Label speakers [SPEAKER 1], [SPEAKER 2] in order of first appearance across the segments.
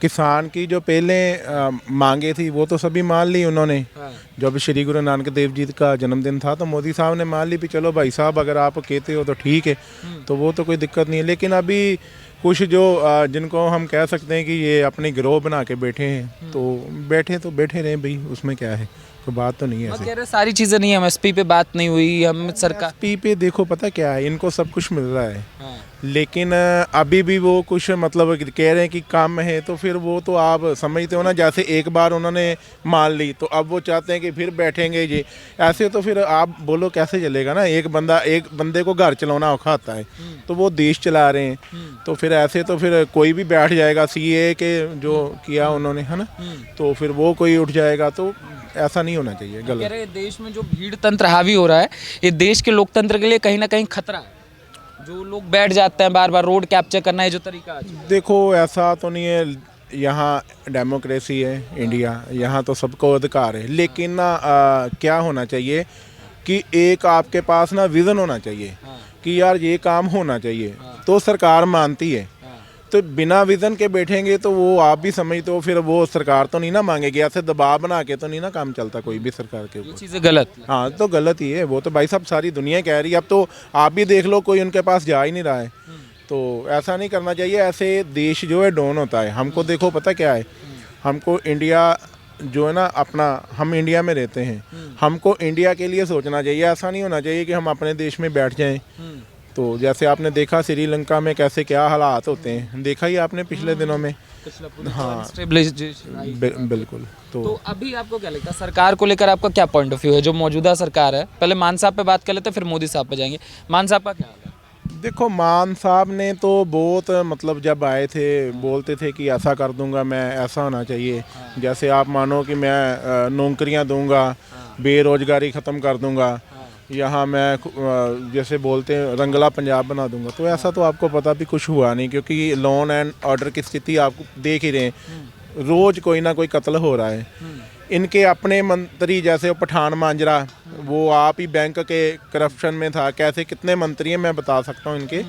[SPEAKER 1] किसान की जो पहले मांगे थी वो तो सभी मान ली उन्होंने।
[SPEAKER 2] हाँ।
[SPEAKER 1] जब श्री गुरु नानक देव जी का जन्मदिन था तो मोदी साहब ने मान ली भी चलो भाई साहब अगर आप कहते हो तो ठीक है, तो वो तो कोई दिक्कत नहीं है। लेकिन अभी कुछ जो जिनको हम कह सकते हैं कि ये अपनी गिरोह बना के बैठे हैं, तो बैठे रहे भाई, उसमें क्या है, कोई बात तो नहीं है
[SPEAKER 2] मैं
[SPEAKER 1] ऐसे।
[SPEAKER 2] कह रहे सारी चीजें नहीं, एमएसपी पे बात नहीं हुई, हम सरकार
[SPEAKER 1] एसपी पे देखो पता क्या है, इनको सब कुछ मिल रहा है,
[SPEAKER 2] हाँ।
[SPEAKER 1] लेकिन अभी भी वो कुछ मतलब कह रहे हैं कि काम है, तो फिर वो तो आप समझते हो ना, जैसे एक बार उन्होंने मान ली तो अब वो चाहते हैं कि फिर बैठेंगे जी, ऐसे तो फिर आप बोलो कैसे चलेगा ना। एक बंदे को घर चलाना औखा आता है, तो वो देश चला रहे हैं, तो फिर ऐसे तो फिर कोई भी बैठ जाएगा, सीए के जो किया उन्होंने, है ना, तो फिर वो कोई उठ जाएगा, तो ऐसा नहीं होना चाहिए,
[SPEAKER 2] कह
[SPEAKER 1] गलत।
[SPEAKER 2] रहे देश में जो भीड़ तंत्र हावी हो रहा है, ये देश के लोकतंत्र के लिए कहीं ना कहीं खतरा है। जो लोग बैठ जाते हैं बार बार, रोड कैप्चर करना है जो तरीका आज
[SPEAKER 1] देखो ऐसा तो नहीं है, यहाँ डेमोक्रेसी है इंडिया, यहाँ तो सबको अधिकार है, लेकिन ना क्या होना चाहिए कि एक आपके पास ना विज़न होना चाहिए कि यार ये काम होना चाहिए, तो सरकार मानती है। तो बिना विज़न के बैठेंगे तो वो आप भी समझते हो, फिर वो सरकार तो नहीं ना मांगेगी, ऐसे दबाव बना के तो नहीं ना काम चलता कोई भी सरकार के
[SPEAKER 2] ये
[SPEAKER 1] ऊपर।
[SPEAKER 2] चीजें गलत है।
[SPEAKER 1] हाँ तो गलत ही है वो, तो भाई साहब सारी दुनिया कह रही है, अब तो आप भी देख लो कोई उनके पास जा ही नहीं रहा है, तो ऐसा नहीं करना चाहिए। ऐसे देश जो है डाउन होता है। हमको देखो पता क्या है, हमको इंडिया जो है ना अपना, हम इंडिया में रहते हैं, हमको इंडिया के लिए सोचना चाहिए। ऐसा नहीं होना चाहिए कि हम अपने देश में बैठ जाएं। तो जैसे आपने देखा श्रीलंका में कैसे क्या हालात होते हैं, देखा ही आपने पिछले दिनों में। हाँ बिल्कुल।
[SPEAKER 2] तो अभी आपको क्या लगता है सरकार को लेकर आपका क्या पॉइंट ऑफ व्यू है, जो मौजूदा सरकार है? पहले मान साहब पे बात कर लेते हैं, फिर मोदी साहब पे जाएंगे। मान साहब का क्या हाल है?
[SPEAKER 1] देखो मान साहब ने तो बहुत मतलब जब आए थे बोलते थे कि ऐसा कर दूंगा मैं, ऐसा होना चाहिए, जैसे आप मानो कि मैं नौकरियां दूंगा, बेरोजगारी ख़त्म कर दूंगा, यहाँ मैं जैसे बोलते हैं रंगला पंजाब बना दूंगा। तो ऐसा तो आपको पता भी कुछ हुआ नहीं, क्योंकि लॉ एंड ऑर्डर की स्थिति आप देख ही रहे हैं, रोज़ कोई ना कोई कत्ल हो रहा है। इनके अपने मंत्री जैसे वो पठान मांजरा, वो आप ही बैंक के करप्शन में था, कैसे कितने मंत्री हैं मैं बता सकता हूँ इनके।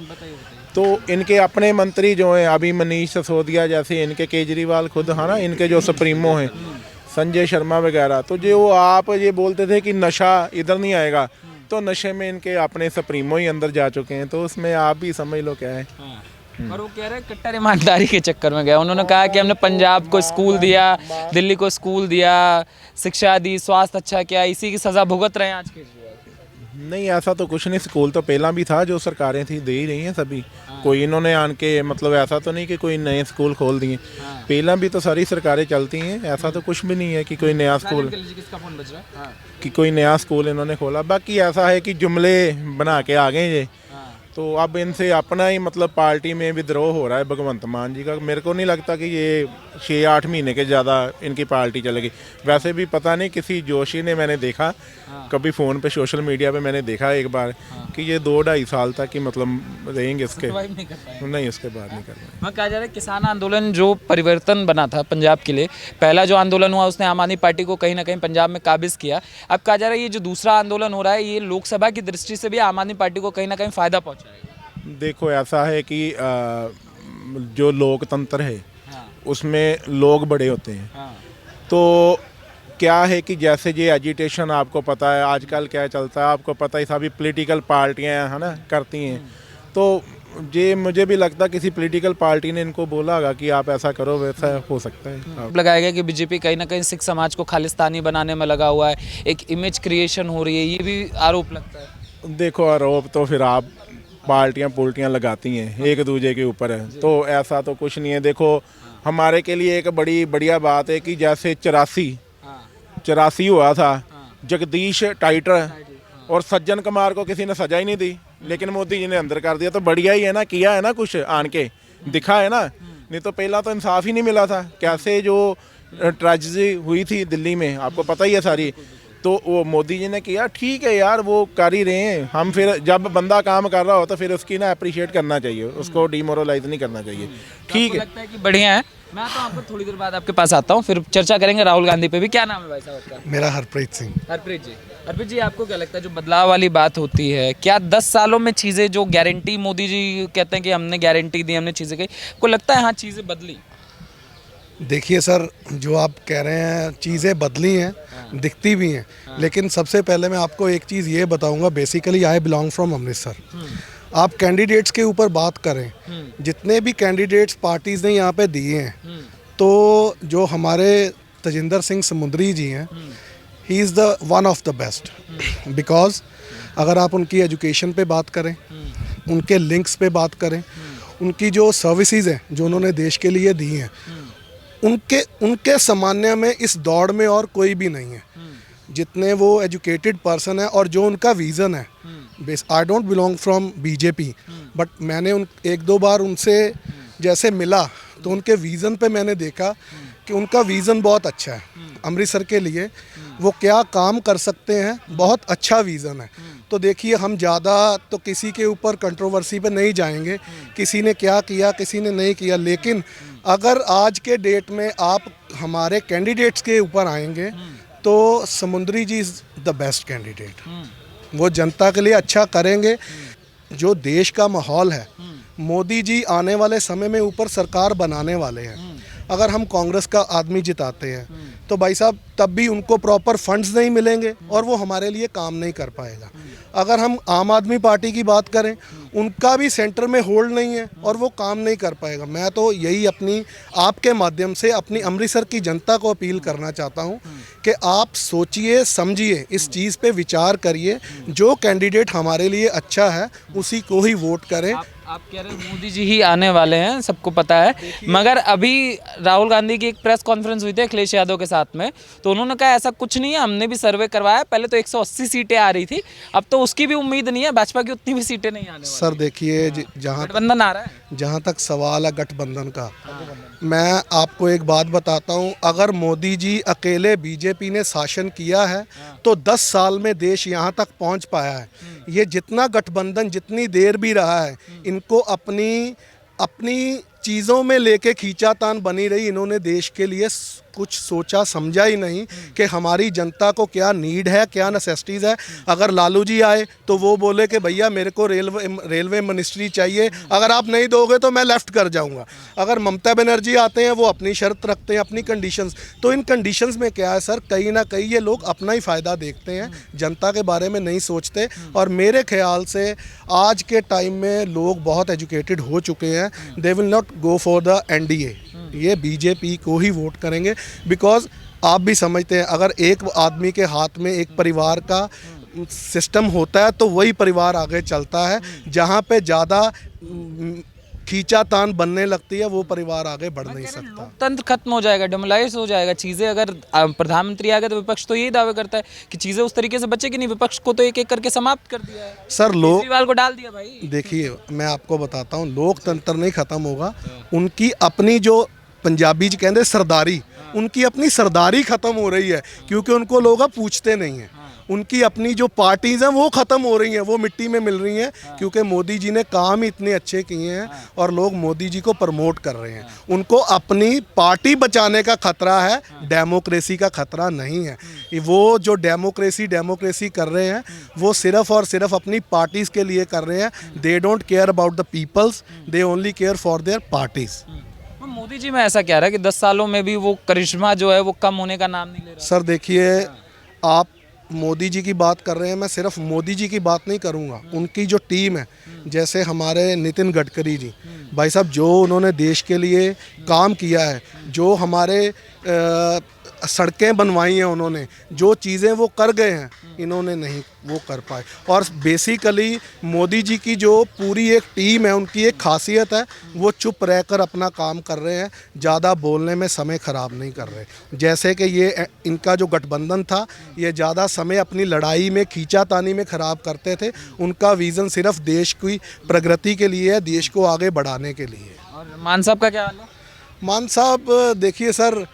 [SPEAKER 1] तो इनके अपने मंत्री जो हैं अभी मनीष सिसोदिया जैसे, इनके केजरीवाल खुद, है ना, इनके जो सुप्रीमो हैं संजय शर्मा वगैरह, तो जो आप ये बोलते थे कि नशा इधर नहीं आएगा, तो नशे में इनके अपने सुप्रीमो ही अंदर जा चुके हैं, तो उसमें आप भी समझ लो क्या है।
[SPEAKER 2] और वो कह रहे हैं कट्टर ईमानदारी के चक्कर में गया। उन्होंने कहा कि हमने पंजाब को स्कूल दिया, दिल्ली को स्कूल दिया, शिक्षा दी, स्वास्थ्य अच्छा किया, इसी की सजा भुगत रहे हैं आज के।
[SPEAKER 1] नहीं ऐसा तो कुछ नहीं, स्कूल तो पहला भी था, जो सरकारें थी दे ही रही हैं सभी। कोई इन्होंने आन के मतलब ऐसा तो नहीं कि कोई नए स्कूल खोल दिए, पहला भी तो सारी सरकारें चलती हैं, ऐसा तो कुछ भी नहीं है कि कोई नया स्कूल, कि कोई नया स्कूल इन्होंने खोला। बाकी ऐसा है कि जुमले बना के आ गए ये, तो अब इनसे अपना ही मतलब पार्टी में विद्रोह हो रहा है भगवंत मान जी का। मेरे को नहीं लगता कि ये 6-8 महीने के ज़्यादा इनकी पार्टी चलेगी। वैसे भी पता नहीं किसी जोशी ने, मैंने देखा कभी फ़ोन पे सोशल मीडिया पे मैंने देखा एक बार कि ये 2-2.5 साल तक कि मतलब रहेंगे इसके, नहीं उसके बाद नहीं कर पाएंगे।
[SPEAKER 2] मैं कहा जा रहा है किसान आंदोलन जो परिवर्तन बना था पंजाब के लिए, पहला जो आंदोलन हुआ उसने आम आदमी पार्टी को कहीं ना कहीं पंजाब में काबिज किया। अब कहा जा रहा है ये जो दूसरा आंदोलन हो रहा है, ये लोकसभा की दृष्टि से भी आम आदमी पार्टी को कहीं ना कहीं फ़ायदा पहुँचाएगा।
[SPEAKER 1] देखो ऐसा है कि जो लोकतंत्र है उसमें लोग बड़े होते हैं, तो क्या है कि जैसे ये एजिटेशन आपको पता है आजकल क्या चलता है, आपको पता है सभी पॉलिटिकल पार्टियां है ना करती हैं, तो ये मुझे भी लगता है किसी पॉलिटिकल पार्टी ने इनको बोला होगा कि आप ऐसा करो, वैसा हो सकता है।
[SPEAKER 2] लगाया गया कि बीजेपी कहीं ना कहीं सिख समाज को खालिस्तानी बनाने में लगा हुआ है, एक इमेज क्रिएशन हो रही है, ये भी आरोप लगता है।
[SPEAKER 1] देखो आरोप तो फिर आप पार्टियां लगाती हैं एक दूसरे के ऊपर है, तो ऐसा तो कुछ नहीं है। देखो हमारे के लिए एक बड़ी बढ़िया बात है कि जैसे 84 हुआ था, जगदीश टाइटर और सज्जन कुमार को किसी ने सजा ही नहीं दी, लेकिन मोदी जी ने अंदर कर दिया, तो बढ़िया ही है ना, किया है ना कुछ आन के दिखा है ना। नहीं तो पहला तो इंसाफ ही नहीं मिला था, कैसे जो ट्रेजेडी हुई थी दिल्ली में आपको पता ही है सारी, तो वो मोदी जी ने किया, ठीक है यार वो कर ही रहे हैं। हम फिर जब बंदा काम कर रहा हो तो फिर उसकी ना अप्रिशिएट करना चाहिए, उसको डिमोरलाइज नहीं करना चाहिए। ठीक है,
[SPEAKER 2] लगता है कि बढ़िया है। मैं तो आपको थोड़ी देर बाद आपके पास आता हूँ, फिर चर्चा करेंगे राहुल गांधी पे भी। क्या नाम है भाई साहब आपका?
[SPEAKER 3] मेरा हरप्रीत सिंह।
[SPEAKER 2] हरप्रीत जी आपको क्या लगता है जो बदलाव वाली बात होती है, क्या 10 सालों में चीज़ें जो गारंटी मोदी जी कहते हैं कि हमने गारंटी दी, हमने चीज़ें कही, को लगता है हाँ चीज़ें बदली?
[SPEAKER 3] देखिए सर, जो आप कह रहे हैं चीज़ें बदली हैं, दिखती भी हैं, लेकिन सबसे पहले मैं आपको एक चीज़ ये बताऊंगा। Basically I belong from Amritsar. आप कैंडिडेट्स के ऊपर बात करें, जितने भी कैंडिडेट्स पार्टीज़ ने यहाँ पे दिए हैं, तो जो हमारे तजिंदर सिंह समुंदरी जी हैं, he is the one of the best. Because अगर आप उनकी एजुकेशन पे बात करें, उनके लिंक्स पे बात करें, उनकी जो सर्विसेज हैं जो उन्होंने देश के लिए दी हैं, उनके सामान्य में इस दौड़ में और कोई भी नहीं है। जितने वो एजुकेटेड पर्सन है और जो उनका विज़न है, I don't belong from BJP, but मैंने एक दो बार उनसे जैसे मिला तो उनके विज़न पे मैंने देखा कि उनका विज़न बहुत अच्छा है अमृतसर के लिए। वो क्या काम कर सकते हैं, बहुत अच्छा विज़न है। तो देखिए, हम ज़्यादा तो किसी के ऊपर कंट्रोवर्सी पे नहीं जाएंगे, किसी ने क्या किया किसी ने नहीं किया, लेकिन अगर आज के डेट में आप हमारे कैंडिडेट्स के ऊपर आएंगे तो समुंदरी जी इज़ द बेस्ट कैंडिडेट। वो जनता के लिए अच्छा करेंगे। जो देश का माहौल है, मोदी जी आने वाले समय में ऊपर सरकार बनाने वाले हैं। अगर हम कांग्रेस का आदमी जिताते हैं तो भाई साहब तब भी उनको प्रॉपर फंड्स नहीं मिलेंगे और वो हमारे लिए काम नहीं कर पाएगा। अगर हम आम आदमी पार्टी की बात करें, उनका भी सेंटर में होल्ड नहीं है और वो काम नहीं कर पाएगा। मैं तो यही अपनी आपके माध्यम से अपनी अमृतसर की जनता को अपील करना चाहता हूं कि आप सोचिए समझिए, इस चीज़ पे विचार करिए, जो कैंडिडेट हमारे लिए अच्छा है उसी को ही वोट करें।
[SPEAKER 2] आप कह रहे हैं मोदी जी ही आने वाले हैं, सबको पता है, मगर अभी राहुल गांधी की एक प्रेस कॉन्फ्रेंस हुई थी अखिलेश यादव के साथ में, तो उन्होंने कहा ऐसा कुछ नहीं है, हमने भी सर्वे करवाया, पहले तो 180 सीटें आ रही थी, अब तो उसकी भी उम्मीद नहीं है, भाजपा की उतनी भी सीटें नहीं आने वाली।
[SPEAKER 3] सर देखिए, जहाँ
[SPEAKER 2] गठबंधन आ रहा है,
[SPEAKER 3] जहाँ तक सवाल है गठबंधन का, मैं आपको एक बात बताता हूँ। अगर मोदी जी अकेले बीजेपी ने शासन किया है तो 10 साल में देश यहाँ तक पहुँच पाया है। ये जितना गठबंधन जितनी देर भी रहा है, इनको अपनी चीज़ों में लेके खींचातान बनी रही। इन्होंने देश के लिए कुछ सोचा समझा ही नहीं कि हमारी जनता को क्या नीड है, क्या नेसेसिटीज़ है। अगर लालू जी आए तो वो बोले कि भैया मेरे को रेलवे मिनिस्ट्री चाहिए, अगर आप नहीं दोगे तो मैं लेफ़्ट कर जाऊंगा। अगर ममता बनर्जी आते हैं, वो अपनी शर्त रखते हैं, अपनी कंडीशंस। तो इन कंडीशंस में क्या है सर, कहीं ना कहीं ये लोग अपना ही फ़ायदा देखते हैं, जनता के बारे में नहीं सोचते। और मेरे ख्याल से आज के टाइम में लोग बहुत एजुकेटेड हो चुके हैं। They will not go for the NDA, ये बीजेपी को ही वोट करेंगे। बिकॉज आप भी समझते हैं, अगर एक आदमी के हाथ में एक परिवार का सिस्टम होता है तो वही परिवार आगे चलता है। जहाँ पे ज़्यादा खींचातान बनने लगती है वो परिवार आगे बढ़ नहीं सकता।
[SPEAKER 2] लोकतंत्र खत्म हो जाएगा, डेमोलाइज हो जाएगा चीज़ें। अगर प्रधानमंत्री आ गए तो विपक्ष तो यही दावे करता है कि चीज़ें उस तरीके से बचेगी नहीं। विपक्ष को तो एक एक करके समाप्त कर दिया है
[SPEAKER 3] सर। लोग
[SPEAKER 2] केजरीवाल को डाल दिया भाई।
[SPEAKER 3] देखिए, मैं आपको बताता हूँ, लोकतंत्र नहीं ख़त्म होगा। उनकी अपनी जो पंजाबी जी कहते सरदारी, उनकी अपनी सरदारी ख़त्म हो रही है, क्योंकि उनको लोग अब पूछते नहीं हैं। उनकी अपनी जो पार्टीज़ हैं वो ख़त्म हो रही हैं, वो मिट्टी में मिल रही हैं, क्योंकि मोदी जी ने काम ही इतने अच्छे किए हैं और लोग मोदी जी को प्रमोट कर रहे हैं। उनको अपनी पार्टी बचाने का खतरा है, डेमोक्रेसी का खतरा नहीं है। वो जो डेमोक्रेसी कर रहे हैं, वो सिर्फ और सिर्फ अपनी पार्टीज़ के लिए कर रहे हैं। They don't care about the peoples, they only care for their parties.
[SPEAKER 2] Modi ji में ऐसा क्या रहा है कि 10 सालों में भी वो करिश्मा जो है वो कम होने का नाम नहीं ले रहा।
[SPEAKER 3] सर देखिए, आप मोदी जी की बात कर रहे हैं, मैं सिर्फ मोदी जी की बात नहीं करूंगा, उनकी जो टीम है, जैसे हमारे नितिन गडकरी जी, भाई साहब, जो उन्होंने देश के लिए काम किया है, जो हमारे सड़कें बनवाई हैं उन्होंने, जो चीज़ें वो कर गए हैं, इन्होंने नहीं वो कर पाए। और बेसिकली मोदी जी की जो पूरी एक टीम है, उनकी एक खासियत है, वो चुप रहकर अपना काम कर रहे हैं, ज़्यादा बोलने में समय ख़राब नहीं कर रहे। जैसे कि ये इनका जो गठबंधन था, ये ज़्यादा समय अपनी लड़ाई में खींचातानी में ख़राब करते थे। उनका विज़न सिर्फ देश की प्रगति के लिए है, देश को आगे बढ़ाने के लिए।
[SPEAKER 2] और मान साहब का क्या हाल है?
[SPEAKER 3] मान साहब देखिए सर,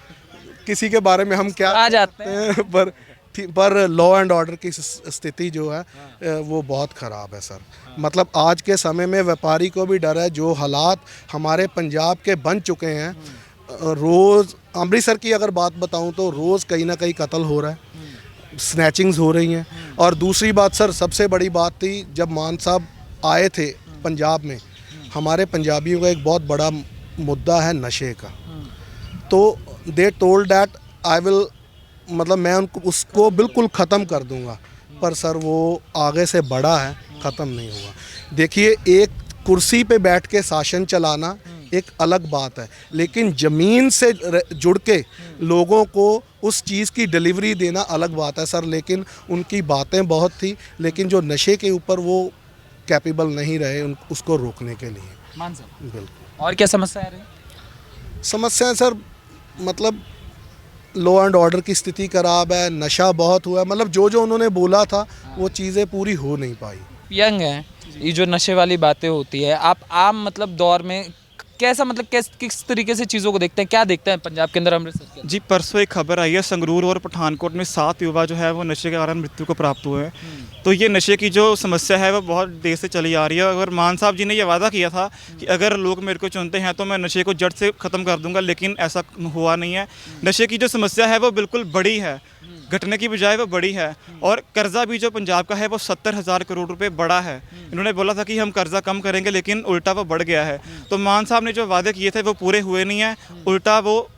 [SPEAKER 3] किसी के बारे में हम क्या
[SPEAKER 2] आ जाते हैं,
[SPEAKER 3] पर लॉ एंड ऑर्डर की स्थिति जो है वो बहुत ख़राब है सर। मतलब आज के समय में व्यापारी को भी डर है। जो हालात हमारे पंजाब के बन चुके हैं, रोज़ अमृतसर की अगर बात बताऊं तो रोज़ कहीं ना कहीं कत्ल हो रहा है, स्नैचिंग्स हो रही हैं। और दूसरी बात सर, सबसे बड़ी बात थी जब मान साहब आए थे पंजाब में, हमारे पंजाबियों का एक बहुत बड़ा मुद्दा है नशे का। तो they told that I will, मतलब मैं उनको उसको बिल्कुल ख़त्म कर दूंगा, पर सर वो आगे से बड़ा है, ख़त्म नहीं हुआ। देखिए, एक कुर्सी पे बैठ के शासन चलाना एक अलग बात है, लेकिन ज़मीन से जुड़ के लोगों को उस चीज़ की डिलीवरी देना अलग बात है सर। लेकिन उनकी बातें बहुत थी, लेकिन जो नशे के ऊपर वो कैपेबल नहीं रहे उसको रोकने के लिए।
[SPEAKER 2] मान साहब,
[SPEAKER 3] बिल्कुल।
[SPEAKER 2] और क्या समस्या आ रही है?
[SPEAKER 3] समस्याएं सर, मतलब लॉ एंड ऑर्डर की स्थिति खराब है, नशा बहुत हुआ है, मतलब जो जो उन्होंने बोला था वो चीज़ें पूरी हो नहीं पाई।
[SPEAKER 2] यंग है, ये जो नशे वाली बातें होती है, आप आम मतलब दौर में कैसा, मतलब किस तरीके से चीज़ों को देखते हैं, क्या देखते हैं पंजाब के अंदर, अमृतसर के अंदर?
[SPEAKER 4] जी, परसों एक खबर आई है, संगरूर और पठानकोट में 7 युवा जो है वो नशे के कारण मृत्यु को प्राप्त हुए हैं। तो ये नशे की जो समस्या है वो बहुत देर से चली आ रही है। अगर मान साहब जी ने ये वादा किया था कि अगर लोग मेरे को चुनते हैं तो मैं नशे को जड़ से ख़त्म कर दूंगा, लेकिन ऐसा हुआ नहीं है। नशे की जो समस्या है वो बिल्कुल बड़ी है, घटने की बजाय वो बड़ी है। और कर्जा भी जो पंजाब का है वो 70,000 करोड़ रुपए बड़ा है। इन्होंने बोला था कि हम कर्जा कम करेंगे, लेकिन उल्टा वो बढ़ गया है। तो मान साहब ने जो वादे किए थे वो पूरे हुए नहीं है, उल्टा वो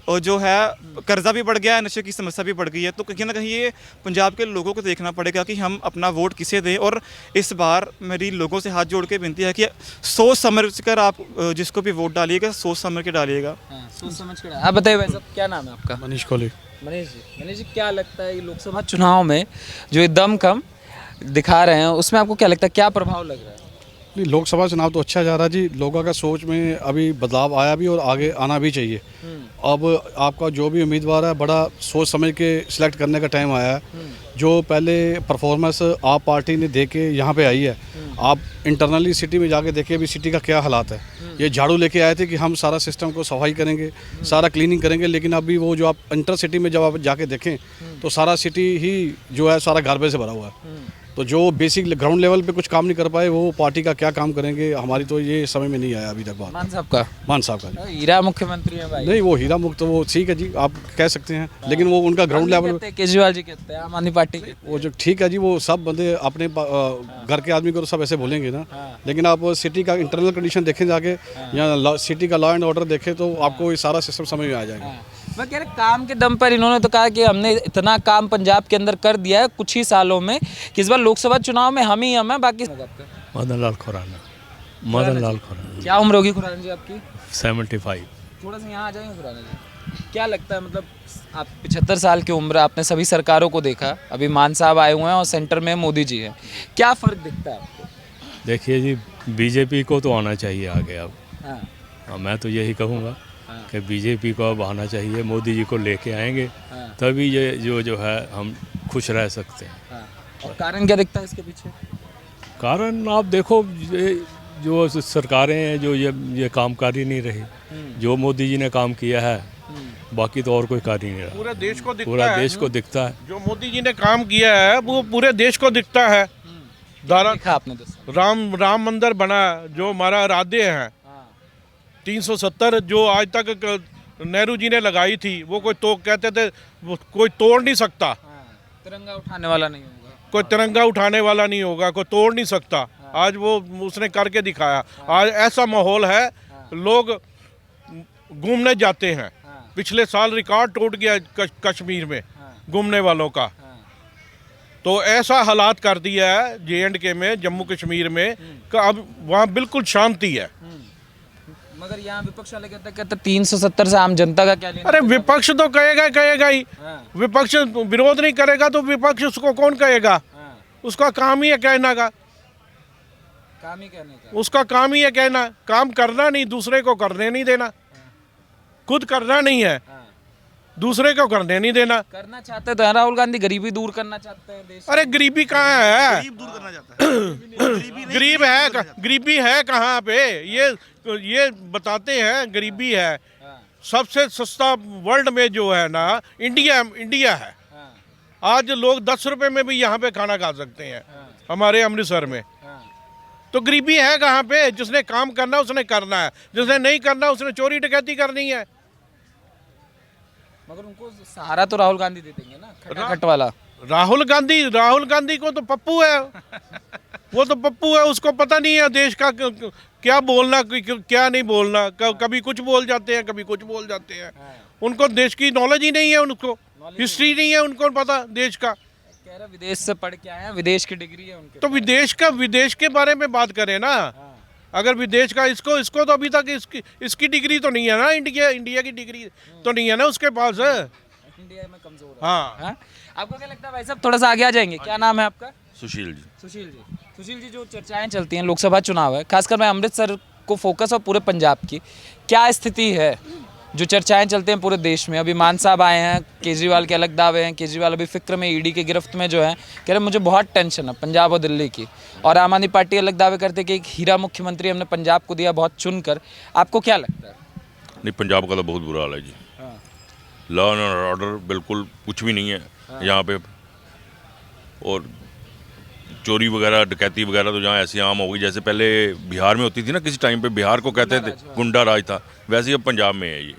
[SPEAKER 4] जो है कर्जा भी बढ़ गया है, नशे की समस्या भी बढ़ गई है। तो कहीं ना कहीं ये पंजाब के लोगों को देखना पड़ेगा कि हम अपना वोट किसे दें। और इस बार मेरी लोगों से हाथ जोड़ के विनती है कि सोच समझ कर आप जिसको भी वोट डालिएगा, सोच समझ के डालिएगा।
[SPEAKER 2] सोच समझ कर। आप बताइए भाई साहब, क्या नाम है आपका?
[SPEAKER 5] मनीष कोहली।
[SPEAKER 2] मनीष जी, क्या लगता है ये लोकसभा चुनाव में जो ये दमखम दिखा रहे हैं उसमें आपको क्या लगता है, क्या प्रभाव लग रहा है?
[SPEAKER 5] नहीं, लोकसभा चुनाव तो अच्छा जा रहा है जी, लोगों का सोच में अभी बदलाव आया भी और आगे आना भी चाहिए। अब आपका जो भी उम्मीदवार है बड़ा सोच समझ के सिलेक्ट करने का टाइम आया है। जो पहले परफॉर्मेंस आप पार्टी ने दे के यहाँ पे आई है, आप इंटरनली सिटी में जाके देखिए अभी सिटी का क्या हालात है। ये झाड़ू लेके आए थे कि हम सारा सिस्टम को सफाई करेंगे, सारा क्लीनिंग करेंगे, लेकिन अभी वो जो आप इंटर सिटी में जब आप जाके देखें तो सारा सिटी ही जो है सारा गार्बेज से भरा हुआ है। तो जो बेसिक ग्राउंड लेवल पे कुछ काम नहीं कर पाए वो पार्टी का क्या काम करेंगे, हमारी तो ये समझ में नहीं आया अभी तक बात।
[SPEAKER 2] मान साहब का?
[SPEAKER 5] मान साहब का जी।
[SPEAKER 2] हीरा मुख्यमंत्री है भाई।
[SPEAKER 5] नहीं, वो हीरा मुक्त तो वो ठीक है जी, आप कह सकते हैं, लेकिन वो उनका ग्राउंड लेवल,
[SPEAKER 2] केजरीवाल जी कहते हैं, आम आदमी पार्टी के।
[SPEAKER 5] वो जो ठीक है जी, वो सब बंदे अपने घर के आदमी को तो सब ऐसे बोलेंगे ना, लेकिन आप सिटी का इंटरनल कंडीशन देखें जाके, या सिटी का लॉ एंड ऑर्डर देखें तो आपको ये सारा सिस्टम समझ में आ जाएगा।
[SPEAKER 2] मैं कह रहे काम के दम पर इन्होंने तो कहा कि हमने इतना काम पंजाब के अंदर कर दिया है कुछ ही सालों में कि इस बार लोकसभा चुनाव में हम ही हम हैं, बाकी
[SPEAKER 6] मदन लाल खुराना। मदन लाल खुराना।
[SPEAKER 2] क्या उम्र होगी खुराना जी आपकी?
[SPEAKER 6] 75।
[SPEAKER 2] थोड़ा सा यहाँ आ जाएंगे खुराना जी, क्या लगता है, मतलब आप 75 साल की उम्र, आपने सभी सरकारों को देखा, अभी मान साहब आए हुए हैं और सेंटर में मोदी जी हैं, क्या फ़र्क दिखता है आपको?
[SPEAKER 6] देखिए जी, बीजेपी को तो आना चाहिए आगे अब।
[SPEAKER 2] हाँ,
[SPEAKER 6] मैं तो यही कहूँगा कि बीजेपी को अब आना चाहिए, मोदी जी को लेके आएंगे
[SPEAKER 2] हाँ।
[SPEAKER 6] तभी ये जो है हम खुश रह सकते हैं।
[SPEAKER 2] हाँ। और कारण क्या दिखता है इसके पीछे?
[SPEAKER 6] कारण आप देखो, ये जो सरकारें हैं जो ये काम कर ही नहीं रही। जो मोदी जी ने काम किया है बाकी तो और कोई कर ही नहीं रहा।
[SPEAKER 1] पूरे देश को दिखता
[SPEAKER 6] पूरा
[SPEAKER 1] है।
[SPEAKER 6] देश को दिखता है।
[SPEAKER 1] जो मोदी जी ने काम किया है वो पूरे देश को दिखता है।
[SPEAKER 2] देखा आपने तो?
[SPEAKER 1] राम मंदिर बना, जो हमारा राधे हैं, 370 जो आज तक नेहरू जी ने लगाई थी, वो कोई तो कहते थे वो कोई तोड़ नहीं सकता।
[SPEAKER 2] तिरंगा उठाने वाला नहीं होगा,
[SPEAKER 1] कोई तिरंगा उठाने वाला नहीं होगा, कोई तोड़ नहीं सकता। आज वो उसने करके दिखाया। आज ऐसा माहौल है, लोग घूमने जाते हैं। पिछले साल रिकॉर्ड टूट गया कश्मीर में घूमने वालों का। तो ऐसा हालात कर दिया है J&K में, जम्मू कश्मीर में, कि अब वहाँ बिल्कुल शांति है।
[SPEAKER 2] मगर यहाँ विपक्ष वाले कहते 370 से आम जनता का क्या लेना?
[SPEAKER 1] अरे विपक्ष तो कहेगा ही। विपक्ष विरोध नहीं करेगा तो विपक्ष उसको कौन कहेगा? उसका काम ही है कहना का।
[SPEAKER 2] काम ही कहने का।
[SPEAKER 1] उसका काम ही है कहना, काम करना नहीं, दूसरे को करने नहीं देना। खुद करना नहीं है, दूसरे को करने नहीं देना।
[SPEAKER 2] करना चाहते तो है राहुल गांधी, गरीबी दूर करना चाहते हैं देश।
[SPEAKER 1] अरे गरीबी कहाँ है?
[SPEAKER 4] गरीब दूर करना चाहता है।
[SPEAKER 1] गरीब है, गरीबी है कहाँ पे? ये बताते हैं गरीबी है। सबसे सस्ता वर्ल्ड में जो है ना, इंडिया है। आज लोग 10 रुपए में भी यहाँ पे खाना खा सकते हैं हमारे अमृतसर में। तो गरीबी है कहाँ पे? जिसने काम करना उसने करना है, जिसने नहीं करना उसने चोरी डकैती करनी है।
[SPEAKER 2] मगर उनको सहारा तो राहुल गांधी दे देंगे ना, खटाखट वाला।
[SPEAKER 1] राहुल गांधी को तो पप्पू है। वो तो पप्पू है, उसको पता नहीं है देश का
[SPEAKER 7] क्या बोलना क्या नहीं बोलना, कभी कुछ बोल जाते हैं, कभी कुछ बोल जाते हैं। उनको देश की नॉलेज ही नहीं है, उनको हिस्ट्री नहीं है उनको पता देश का।
[SPEAKER 2] कह रहे विदेश से पढ़ के आए हैं, विदेश की डिग्री है उनके
[SPEAKER 7] तो विदेश के बारे में बात करें ना। अगर विदेश का इसको तो अभी तक इसकी डिग्री तो नहीं है ना, इंडिया की डिग्री तो नहीं है ना उसके पास।
[SPEAKER 2] इंडिया में कमजोर है।
[SPEAKER 7] हाँ।
[SPEAKER 2] हाँ? आपको क्या लगता है भाई साहब, थोड़ा सा आगे आ जाएंगे, क्या नाम है आपका?
[SPEAKER 8] सुशील जी।
[SPEAKER 2] सुशील जी, जो चर्चाएं चलती हैं, लोकसभा चुनाव है, खासकर मैं अमृतसर को फोकस और पूरे पंजाब की क्या स्थिति है, जो चर्चाएं चलते हैं पूरे देश में? अभी मान साहब आए हैं, केजरीवाल के अलग दावे हैं, केजरीवाल अभी फिक्र में, ईडी के गिरफ्त में जो है, कह रहे मुझे बहुत टेंशन है पंजाब और दिल्ली की। और आम आदमी पार्टी अलग दावे करते कि एक हीरा मुख्यमंत्री हमने पंजाब को दिया बहुत चुनकर। आपको क्या लगता है?
[SPEAKER 8] नहीं, पंजाब का तो बहुत बुरा हाल है जी। लॉ एंड ऑर्डर बिल्कुल कुछ भी नहीं है यहाँ पे। और चोरी वगैरह, डकैती वगैरह तो जहाँ ऐसी आम हो गई, जैसे पहले बिहार में होती थी ना, किसी टाइम पे बिहार को कहते थे गुंडा राज था, वैसे ही अब पंजाब में है ये,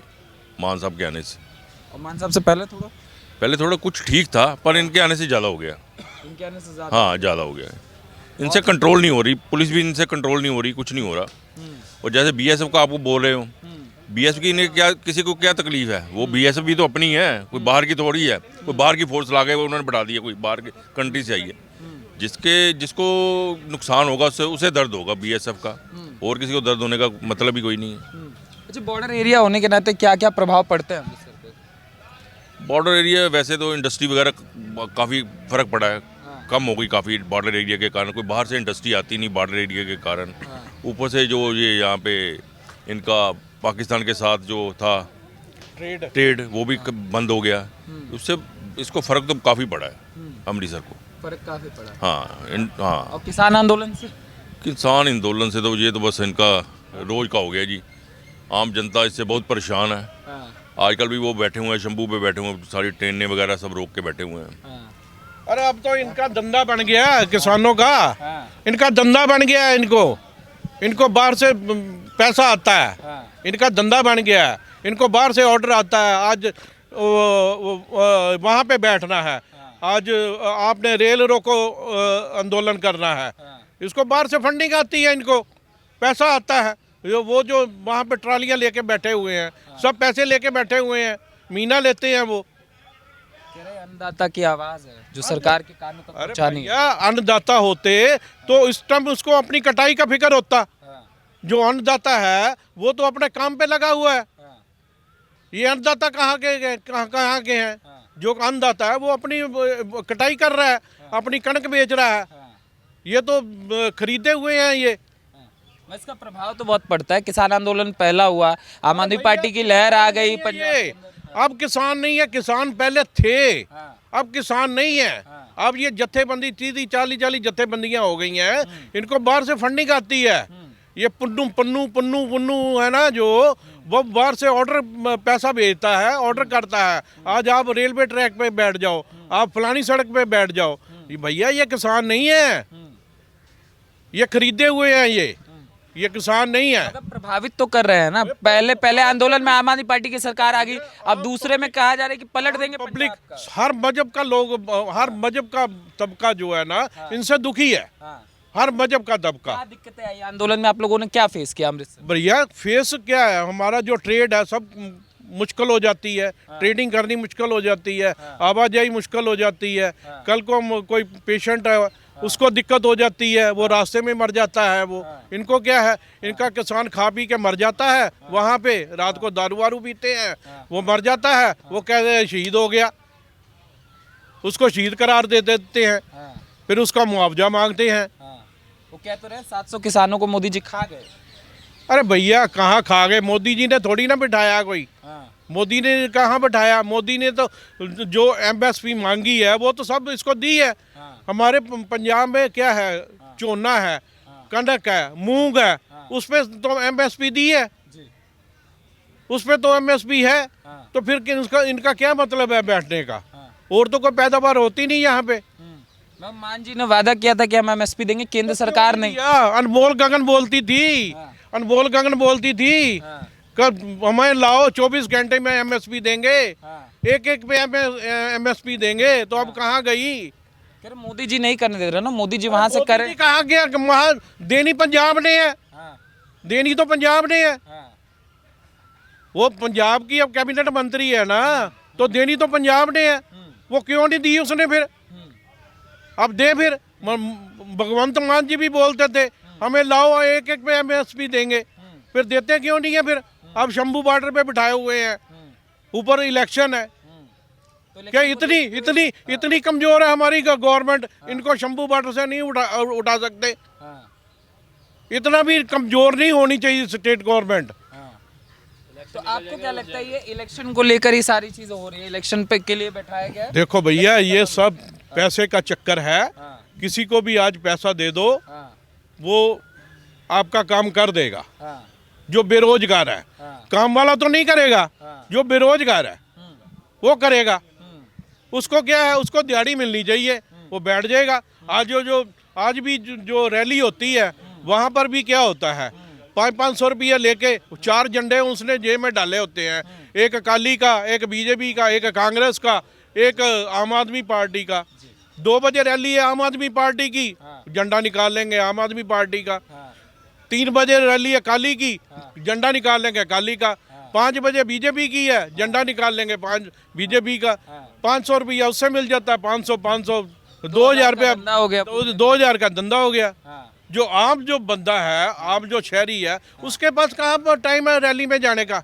[SPEAKER 8] मान साहब के आने से।
[SPEAKER 2] और मान साहब से पहले थोड़ा
[SPEAKER 8] कुछ ठीक था, पर इनके आने से ज़्यादा हो गया।
[SPEAKER 2] इनके आने से ज़्यादा?
[SPEAKER 8] हाँ, ज़्यादा हो गया है। इनसे कंट्रोल नहीं हो रही, पुलिस भी इनसे कंट्रोल नहीं हो रही, कुछ नहीं हो रहा। और जैसे बीएसएफ का आपको बोल रहे हो, बीएसएफ की इन्हें क्या, किसी को क्या तकलीफ है? वो बीएसएफ भी तो अपनी है, कोई बाहर की थोड़ी है। कोई बाहर की फोर्स ला के उन्होंने बढ़ा दी है, कोई बाहर की कंट्री से आई है। जिसको नुकसान होगा उसे दर्द होगा बीएसएफ का, और किसी को दर्द होने का मतलब ही कोई नहीं है।
[SPEAKER 2] अच्छा, बॉर्डर एरिया होने के नाते क्या क्या प्रभाव पड़ते हैं अमृतसर पे?
[SPEAKER 8] बॉर्डर एरिया वैसे तो इंडस्ट्री वगैरह काफ़ी फ़र्क पड़ा है, कम हो गई काफ़ी बॉर्डर एरिया के कारण। कोई बाहर से इंडस्ट्री आती नहीं बॉर्डर एरिया के कारण। ऊपर से जो ये यहाँ पे इनका पाकिस्तान के साथ जो था ट्रेड वो भी बंद हो गया। उससे इसको फ़र्क तो काफ़ी पड़ा है अमृतसर को,
[SPEAKER 2] फर्क काफी पड़ा।
[SPEAKER 8] हाँ हाँ।
[SPEAKER 2] और किसान आंदोलन से?
[SPEAKER 8] किसान आंदोलन से तो ये तो बस इनका रोज का हो गया जी। आम जनता इससे बहुत परेशान है। आजकल भी वो बैठे हुए हैं, शंभू पे बैठे हुए हैं, सारी ट्रेनें वगैरह सब रोक के बैठे हुए हैं।
[SPEAKER 7] अरे अब तो इनका धंधा बन गया है किसानों का। इनका धंधा बन गया है। इनको बाहर से पैसा आता है। इनका धंधा बन गया है। इनको बाहर से ऑर्डर आता है, आज वहाँ पे बैठना है, आज आपने रेल रोको आंदोलन करना है। इसको बाहर से फंडिंग आती है, इनको पैसा आता है। वो जो वहाँ पे ट्रालियाँ लेके बैठे हुए हैं, सब पैसे लेके बैठे हुए हैं, मीना लेते हैं वो।
[SPEAKER 2] कह रहे अन्नदाता की आवाज़ है जो सरकार के कानों तक पहुंचानी है।
[SPEAKER 7] भैया अन्नदाता होते तो इस टाइम उसको अपनी कटाई का फिक्र होता। जो अन्नदाता है वो तो अपने काम पे लगा हुआ है। ये अन्नदाता कहाँ के हैं? जो अन्नदाता है वो अपनी कटाई कर रहा है, अपनी कणक बेच रहा है। ये तो खरीदे हुए हैं ये।
[SPEAKER 2] इसका प्रभाव तो बहुत पड़ता है। किसान आंदोलन पहला हुआ, आम आदमी पार्टी की लहर आ गई पंजाब।
[SPEAKER 7] अब किसान नहीं है, किसान पहले थे, अब किसान नहीं है। अब ये जत्थेबंदी 30-40 जत्थेबंदियां हो गई हैं। इनको बाहर से फंडिंग आती है। ये पुन्नू है ना, जो वो बाहर से ऑर्डर पैसा भेजता है, ऑर्डर करता है, आज आप रेलवे ट्रैक पे बैठ जाओ, आप फलानी सड़क पे बैठ जाओ। भैया ये किसान नहीं है, ये खरीदे हुए हैं, ये किसान नहीं है।
[SPEAKER 2] मतलब प्रभावित तो कर रहे हैं ना। पहले आंदोलन में आम आदमी पार्टी की सरकार आ गई, अब दूसरे में कहा जा रहा है कि पलट देंगे
[SPEAKER 7] पब्लिक। हर मजहब का लोग, हर मजहब का तबका जो है ना, इनसे दुखी है। हर मजहब का तबका।
[SPEAKER 2] क्या दिक्कतें आई आंदोलन में? आप लोगों ने क्या फेस किया अमृतसर?
[SPEAKER 7] भैया फेस क्या है, हमारा जो ट्रेड है सब मुश्किल हो जाती है। ट्रेडिंग करनी मुश्किल हो जाती है, आवाजाही मुश्किल हो जाती है। कल को कोई पेशेंट है, उसको दिक्कत हो जाती है, वो रास्ते में मर जाता है। वो इनको क्या है, इनका किसान खा पी के मर जाता है, वहाँ पे रात को दारू वारू पीते हैं, वो मर जाता है, वो कहते हैं शहीद हो गया, उसको शहीद करार दे देते हैं, फिर उसका मुआवजा मांगते हैं।
[SPEAKER 2] वो क्या तो रहे 700 किसानों को मोदी जी खा गए।
[SPEAKER 7] अरे भैया कहाँ खा गए? मोदी जी ने थोड़ी ना बिठाया कोई। मोदी ने कहाँ बिठाया? मोदी ने तो जो एमएसपी मांगी है वो तो सब इसको दी है। हमारे पंजाब में क्या है, चोना है, कनक है, मूंग है, उस पर तो एमएसपी दी है, उस पर तो एमएसपी है। तो फिर इनका क्या मतलब है बैठने का? और तो कोई पैदावार होती नहीं यहाँ पे।
[SPEAKER 2] मान जी ने वादा किया था कि हम एमएसपी देंगे, केंद्र सरकार नहीं।
[SPEAKER 7] अनमोल गगन बोलती थी, अनमोल गगन बोलती थी हमें लाओ 24 घंटे में एमएसपी देंगे, एक पे एमएसपी देंगे। तो अब कहाँ गई?
[SPEAKER 2] मोदी जी नहीं करने दे रहे ना, मोदी जी वहां से करें।
[SPEAKER 7] कहाँ गया? वहाँ देनी पंजाब ने है। देनी तो पंजाब ने है,
[SPEAKER 2] हाँ,
[SPEAKER 7] वो पंजाब की अब कैबिनेट मंत्री है ना, तो देनी तो पंजाब ने है, वो क्यों नहीं दी उसने फिर? अब दे फिर। भगवंत मान जी भी बोलते थे हमें लाओ एक एक पे MSP देंगे, फिर देते क्यों नहीं है फिर? अब शंभू बॉर्डर पे बिठाए हुए हैं, ऊपर इलेक्शन है।
[SPEAKER 2] तो
[SPEAKER 7] क्या इतनी इतनी इतनी कमजोर है हमारी गवर्नमेंट? इनको शंभू बॉर्डर से नहीं उठा सकते?
[SPEAKER 2] हाँ,
[SPEAKER 7] इतना भी कमजोर नहीं होनी चाहिए स्टेट गवर्नमेंट।
[SPEAKER 2] तो आपको क्या लगता है ये इलेक्शन को लेकर ही सारी चीजें हो रही है, इलेक्शन पे के लिए बैठाया गया है?
[SPEAKER 7] देखो भैया, ये सब पैसे का चक्कर है। किसी को भी आज पैसा दे दो,
[SPEAKER 2] हाँ,
[SPEAKER 7] वो आपका काम कर देगा।
[SPEAKER 2] हाँ,
[SPEAKER 7] जो बेरोजगार है, काम वाला तो नहीं करेगा, जो बेरोजगार है वो करेगा। उसको क्या है, उसको दिहाड़ी मिलनी चाहिए, वो बैठ जाएगा। आज भी जो रैली होती है वहाँ पर भी क्या होता है, 500-500 रुपये लेके 4 झंडे उसने जेब में डाले होते हैं, एक अकाली का, एक BJP का, एक कांग्रेस का, एक आम आदमी पार्टी का। 2 बजे रैली है आम आदमी पार्टी की, झंडा निकाल लेंगे आम आदमी पार्टी का। 3 बजे रैली है अकाली की, झंडा निकाल लेंगे अकाली का। 5 बजे BJP की है, झंडा निकाल लेंगे BJP का। 500 रुपया उससे मिल जाता है, 500 2000 रुपया
[SPEAKER 2] धंधा हो गया।
[SPEAKER 7] 2000 का धंधा हो गया।
[SPEAKER 2] हाँ,
[SPEAKER 7] जो बंदा है, आम जो शहरी है, उसके पास कहाँ पर टाइम है रैली में जाने का?